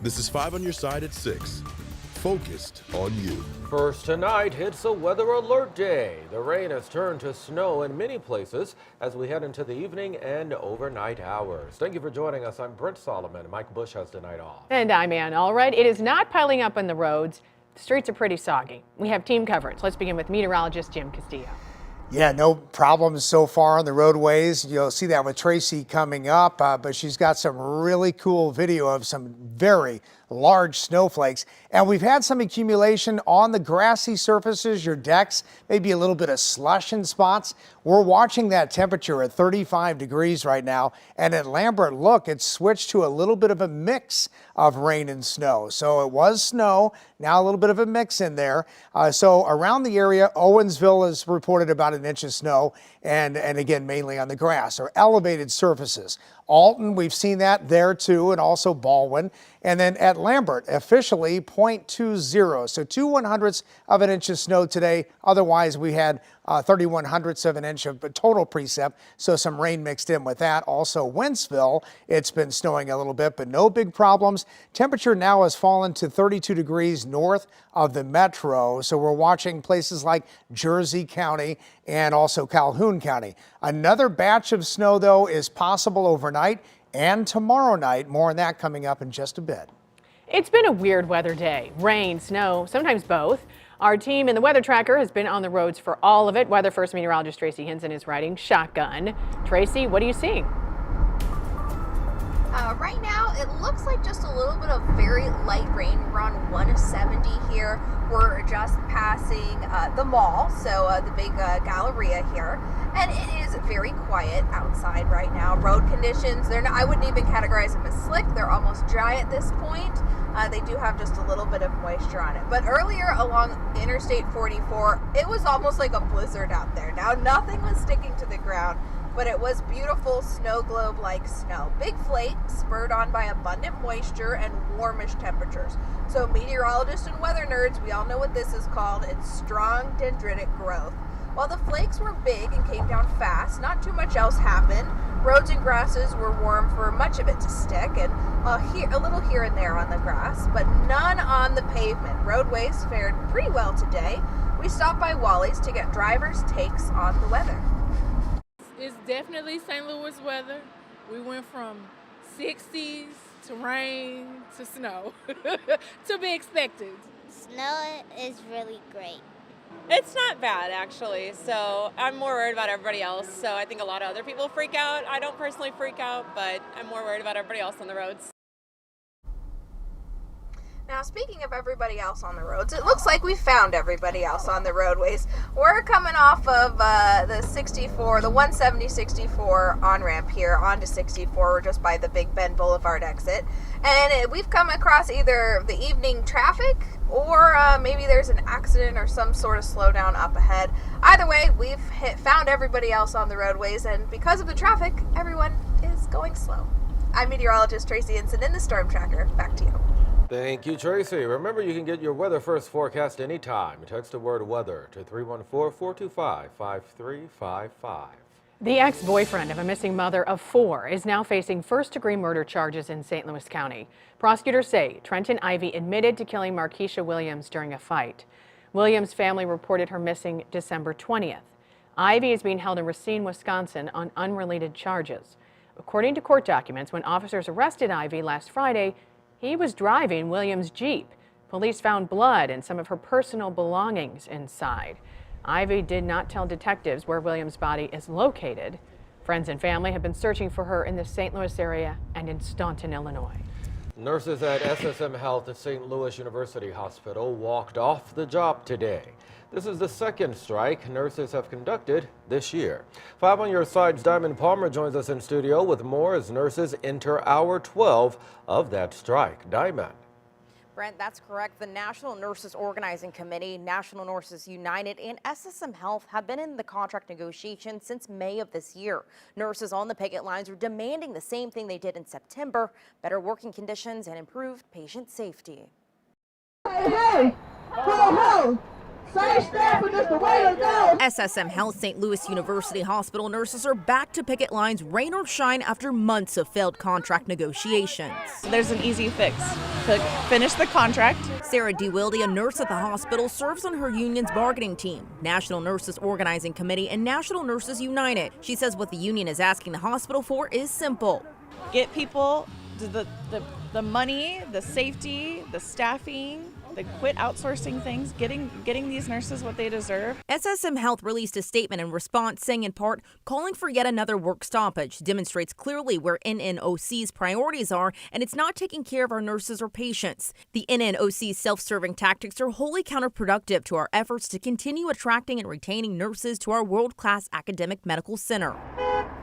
This is 5 on your side at 6. Focused on you. First tonight, it's a weather alert day. The rain has turned to snow in many places as we head into the evening and overnight hours. Thank you for joining us. I'm Brent Solomon. Mike Bush has the night off. And I'm Ann Allred. It is not piling up on the roads. The streets are pretty soggy. We have team coverage. Let's begin with meteorologist Jim Castillo. Yeah, no problems so far on the roadways. You'll see that with Tracy coming up, but she's got some really cool video of some very large snowflakes. And we've had some accumulation on the grassy surfaces, your decks, maybe a little bit of slush in spots. We're watching that temperature at 35 degrees right now. And at Lambert, look, it's switched to a little bit of a mix of rain and snow. So it was snow, now a little bit of a mix in there. So around the area, Owensville has reported about an inch of snow, and again, mainly on the grass or elevated surfaces. Alton, we've seen that there too, and also Baldwin. And then at Lambert, officially 0.20, so 2/100ths of an inch of snow today. Otherwise, we had 31/100ths of an inch of total precip, so some rain mixed in with that. Also, Wentzville, it's been snowing a little bit, but no big problems. Temperature now has fallen to 32 degrees north of the metro, so we're watching places like Jersey County and also Calhoun County. Another batch of snow, though, is possible overnight and tomorrow night. More on that coming up in just a bit. It's been a weird weather day. Rain, snow, sometimes both. Our team in the weather tracker has been on the roads for all of it. Weather First meteorologist Tracy Hinson is riding shotgun. Tracy, what are you seeing? Right now, it looks like just a little bit of very light rain. We're on 170 here. We're just passing the mall, so the big Galleria here. And it is very quiet outside right now. Road conditions, I wouldn't even categorize them as slick. They're almost dry at this point. They do have just a little bit of moisture on it. But earlier along Interstate 44, it was almost like a blizzard out there. Now, nothing was sticking to the ground, but it was beautiful snow globe-like snow. Big flakes spurred on by abundant moisture and warmish temperatures. So meteorologists and weather nerds, we all know what this is called. It's strong dendritic growth. While the flakes were big and came down fast, not too much else happened. Roads and grasses were warm for much of it to stick, and a little here and there on the grass, but none on the pavement. Roadways fared pretty well today. We stopped by Wally's to get drivers' takes on the weather. It's definitely St. Louis weather. We went from 60s to rain to snow. To be expected. Snow is really great. It's not bad, actually. So I'm more worried about everybody else. So I think a lot of other people freak out. I don't personally freak out, but I'm more worried about everybody else on the roads. Now, speaking of everybody else on the roads, it looks like we found everybody else on the roadways. We're coming off of the 64, the 170-64 on-ramp here onto 64. We're just by the Big Bend Boulevard exit. And we've come across either the evening traffic or maybe there's an accident or some sort of slowdown up ahead. Either way, we've found everybody else on the roadways, and because of the traffic, everyone is going slow. I'm meteorologist Tracy Hinson in the Storm Tracker. Back to you. Thank you, Tracy. Remember, you can get your Weather First forecast anytime. Text the word weather to 314-425-5355. The ex-boyfriend of a missing mother of 4 is now facing first-degree murder charges in St. Louis County. Prosecutors say Trenton Ivy admitted to killing Markeisha Williams during a fight. Williams' family reported her missing December 20th. Ivy is being held in Racine, Wisconsin on unrelated charges. According to court documents, when officers arrested Ivy last Friday, he was driving Williams' Jeep. Police found blood and some of her personal belongings inside. Ivy did not tell detectives where Williams' body is located. Friends and family have been searching for her in the St. Louis area and in Staunton, Illinois. Nurses at SSM Health at St. Louis University Hospital walked off the job today. This is the second strike nurses have conducted this year. 5 on your side's Diamond Palmer joins us in studio with more as nurses enter hour 12 of that strike. Diamond. Brent, that's correct. The National Nurses Organizing Committee, National Nurses United, and SSM Health have been in the contract negotiations since May of this year. Nurses on the picket lines are demanding the same thing they did in September: better working conditions and improved patient safety. Hey, hey, hey, hey. SSM Health St. Louis University Hospital nurses are back to picket lines, rain or shine, after months of failed contract negotiations. There's an easy fix to finish the contract. Sarah DeWilde, a nurse at the hospital, serves on her union's bargaining team, National Nurses Organizing Committee, and National Nurses United. She says what the union is asking the hospital for is simple. Get people the money, the safety, the staffing, the quit outsourcing things, getting these nurses what they deserve. SSM Health released a statement in response saying in part, calling for yet another work stoppage demonstrates clearly where NNOC's priorities are, and it's not taking care of our nurses or patients. The NNOC's self-serving tactics are wholly counterproductive to our efforts to continue attracting and retaining nurses to our world-class academic medical center.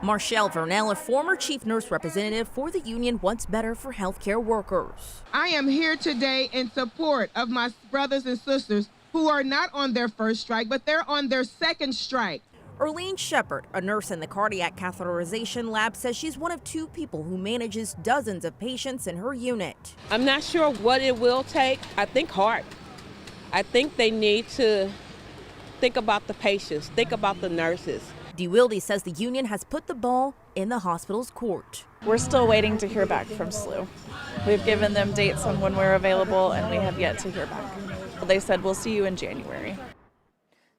Marshall Vernell, a former chief nurse representative for the union, wants better for healthcare workers. I am here today in support of my brothers and sisters who are not on their first strike, but they're on their second strike. Erlene Shepard, a nurse in the cardiac catheterization lab, says she's one of 2 people who manages dozens of patients in her unit. I'm not sure what it will take. I think heart. I think they need to think about the patients, think about the nurses. DeWilde says the union has put the ball in the hospital's court. We're still waiting to hear back from SLU. We've given them dates on when we're available, and we have yet to hear back. They said we'll see you in January.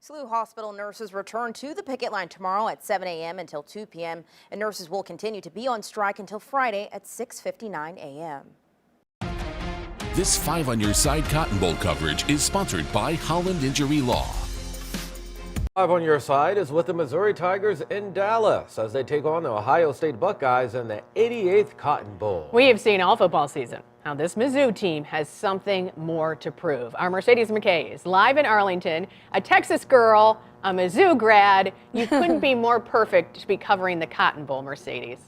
SLU hospital nurses return to the picket line tomorrow at 7 a.m. until 2 p.m. and nurses will continue to be on strike until Friday at 6:59 a.m. This 5 on Your Side Cotton Bowl coverage is sponsored by Holland Injury Law. 5 on Your Side is with the Missouri Tigers in Dallas as they take on the Ohio State Buckeyes in the 88th Cotton Bowl. We have seen all football season how this Mizzou team has something more to prove. Our Mercedes McKay is live in Arlington, a Texas girl, a Mizzou grad. You couldn't be more perfect to be covering the Cotton Bowl, Mercedes.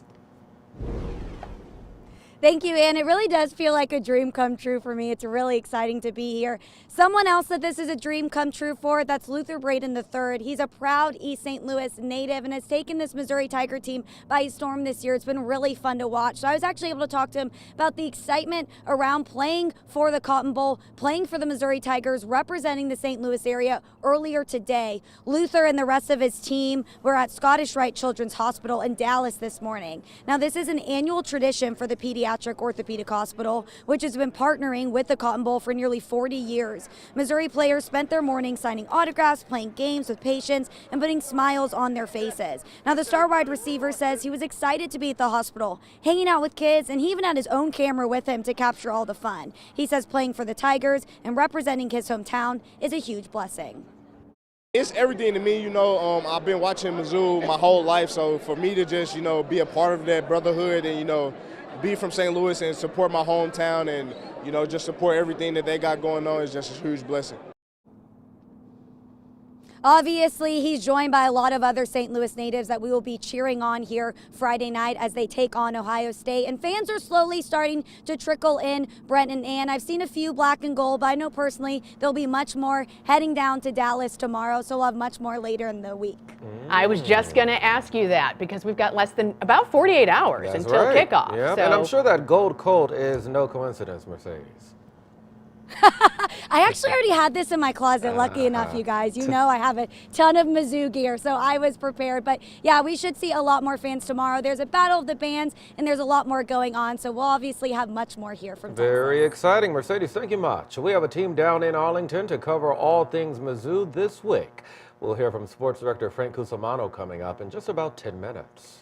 Thank you, Ann. It really does feel like a dream come true for me. It's really exciting to be here. Someone else that this is a dream come true for, that's Luther Braden III. He's a proud East St. Louis native and has taken this Missouri Tiger team by storm this year. It's been really fun to watch. So I was actually able to talk to him about the excitement around playing for the Cotton Bowl, playing for the Missouri Tigers, representing the St. Louis area earlier today. Luther and the rest of his team were at Scottish Rite Children's Hospital in Dallas this morning. Now, this is an annual tradition for the Pediatric Orthopedic Hospital, which has been partnering with the Cotton Bowl for nearly 40 years. Missouri players spent their morning signing autographs, playing games with patients, and putting smiles on their faces. Now, the star wide receiver says he was excited to be at the hospital, hanging out with kids, and he even had his own camera with him to capture all the fun. He says playing for the Tigers and representing his hometown is a huge blessing. It's everything to me, I've been watching Mizzou my whole life, so for me to just, be a part of that brotherhood and, be from St. Louis and support my hometown and, just support everything that they got going on is just a huge blessing. Obviously, he's joined by a lot of other St. Louis natives that we will be cheering on here Friday night as they take on Ohio State. And fans are slowly starting to trickle in, Brent and Ann. I've seen a few black and gold, but I know personally there'll be much more heading down to Dallas tomorrow, so we'll have much more later in the week. I was just going to ask you that because we've got less than about 48 hours That's until right. kickoff. Yep. So. And I'm sure that gold coat is no coincidence, Mercedes. I actually already had this in my closet, lucky enough, you guys. I have a ton of Mizzou gear, so I was prepared. But yeah, we should see a lot more fans tomorrow. There's a battle of the bands, and there's a lot more going on, so we'll obviously have much more here from Very exciting. Mercedes, thank you much. We have a team down in Arlington to cover all things Mizzou this week. We'll hear from Sports Director Frank Cusimano coming up in just about 10 minutes.